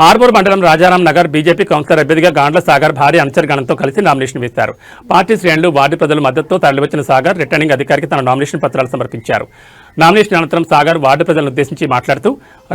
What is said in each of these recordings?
ఆర్మూర్ మండలం Rajaram Nagar BJP councillor అభ్యర్థిగా గాండ్ల సాగర్ భారీ అంచర్గణంతో కలిసి నామినేషన్ వేశారు. పార్టీ శ్రేణులు వార్డు ప్రజల మద్దతుతో తరలివచ్చిన సాగర్ రిటర్నింగ్ అధికారికి తన నామినేషన్ పత్రాలు సమర్పించారు. నామినేషన్ అనంతరం సాగర్ వార్డు ప్రజలను ఉద్దేశించి మాట్లాడుతూ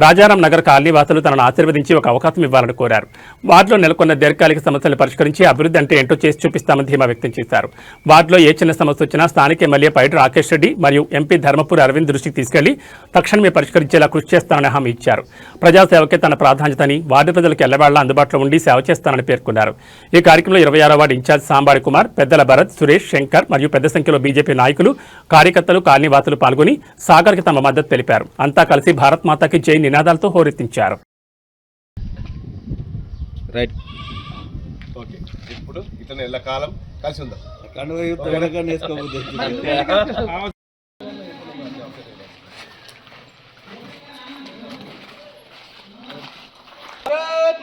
రాజారాం నగర్ కాలనీ వాసులు తనను ఆశీర్వదించి ఒక అవకాశం ఇవ్వాలని కోరారు. వార్డులో నెలకొన్న దీర్ఘకాలిక సమస్యలను పరిష్కరించి అభివృద్ధి అంటే ఏంటో చేసి చూపిస్తామని ధీమా వ్యక్తం చేశారు. వార్డులో ఏ చిన్న సమస్య వచ్చినా స్థానిక ఎమ్మెల్యే పైడి రాకేష్ రెడ్డి మరియు ఎంపీ ధర్మపురి అరవింద్ దృష్టికి తీసుకెళ్లి తక్షణమే పరిష్కరించేలా కృషి చేస్తానని హామీ ఇచ్చారు. ప్రజాసేవకే తన ప్రాధాన్యతని, వార్డు ప్రజలకు ఎల్లవేళ అందుబాటులో ఉండి సేవ చేస్తానని పేర్కొన్నారు. ఈ కార్యక్రమంలో 26వ వార్డు ఇన్ఛార్జ్ సాంబాడి కుమార్, పెద్దల భరత్, సురేష్, శంకర్ మరియు పెద్ద సంఖ్యలో బీజేపీ నాయకులు, కార్యకర్తలు, కాలనీవాసులు పాల్గొని సాగర్కి తమ మద్దతు తెలిపారు. అంతా కలిసి భారత్ మాతాకి జై నినాదాలతో హోరెత్తించారు. రైట్ ఓకే, ఇప్పుడు ఇతను ఎల్లకాలం కలిసి ఉందాం.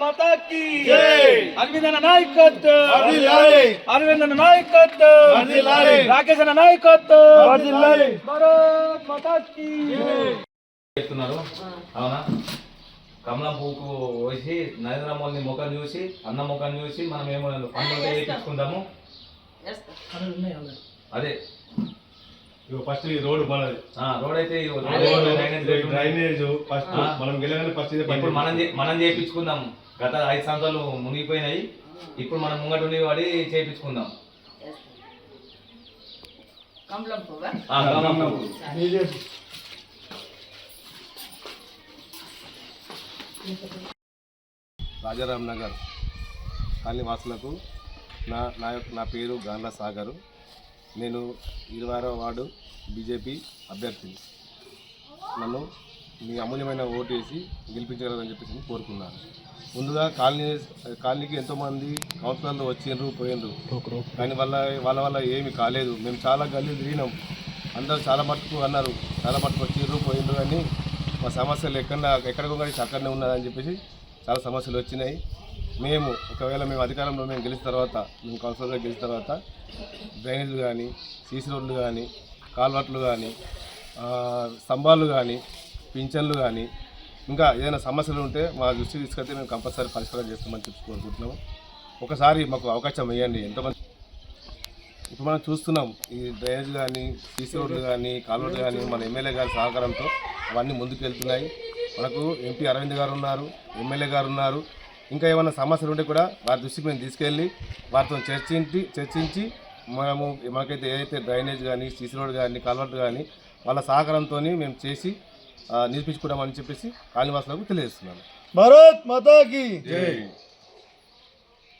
माता की जय। अरविंद नायकत्व, अरविंद नायकत्व, राकेश नायकत्व, भारत माता की అవునా కమలం పువ్వుకు వేసి నరేంద్ర మోదీ ముఖం చూసి అన్న ముఖం చూసి మనం ఏమో పనులు చేయించుకుందాము. అదే ఫస్ట్ ఈ రోడ్ మనది, రోడ్ అయితే డ్రైనేజ్ ఫస్ట్ మనం గెలగానే ఫస్ట్ ఇప్పుడు మనం చేయించుకుందాం. గత 5 సంవత్సరాలు మునిగిపోయినాయి, ఇప్పుడు మనం ముంగట ఉండి వాడి చేయించుకుందాం. రాజారాం నగర్ కాలనీ వాసులకు నా పేరు గాండ్ల సాగరు. నేను 26వ వార్డు బీజేపీ అభ్యర్థిని. నన్ను మీ అమూల్యమైన ఓటు వేసి గెలిపించగలరని చెప్పేసి కోరుకున్నాను. ముందుగా కాలనీకి ఎంతోమంది కౌన్సిలర్లు వచ్చిండ్రు పోయినరు, కానీ వాళ్ళ వల్ల ఏమీ కాలేదు. మేము చాలా గల్లీ తిరిగినాం, అందరూ చాలా మట్టుకు అన్నారు, చాలా మట్టుకు వచ్చిండ్రు పోయినరు, కానీ మా సమస్యలు ఎక్కడికో కానీ అక్కడనే ఉన్నదని చెప్పేసి చాలా సమస్యలు వచ్చినాయి. ఒకవేళ మేము అధికారంలో గెలిచిన తర్వాత, మేము కౌన్సిలర్గా గెలిచిన తర్వాత డ్రైనేజీలు కానీ, సీసీ రోడ్లు కానీ, కాల్వర్ట్లు కానీ, స్తంభాలు కానీ, పింఛన్లు కానీ, ఇంకా ఏదైనా సమస్యలు ఉంటే మా దృష్టికి తీసుకెళ్తే మేము కంపల్సరీ పరిష్కారం చేస్తామని చెప్పి కోరుకుంటున్నాము. ఒకసారి మాకు అవకాశం ఇవ్వండి. ఎంతమంది ఇప్పుడు మనం చూస్తున్నాం, ఈ డ్రైనేజ్ కానీ, సీసీ రోడ్లు కానీ, కాల్వర్లు కానీ మన ఎమ్మెల్యే గారి సహకారంతో అవన్నీ ముందుకు వెళ్తున్నాయి. మనకు ఎంపీ అరవింద్ గారు ఉన్నారు, ఎమ్మెల్యే గారు ఉన్నారు. ఇంకా ఏమైనా సమస్యలు ఉంటే కూడా వారి దృష్టికి మేము తీసుకెళ్ళి వారితో చర్చించి మనకైతే ఏదైతే డ్రైనేజ్ కానీ, సీసీ రోడ్ కానీ, కాల్వర్ట్ కానీ వాళ్ళ సహకారంతో మేము చేసి నిరూపించుకుంటామని చెప్పేసి కాలనీవాసులకు తెలియజేస్తున్నాను. భారత్ మాతా కీ జై.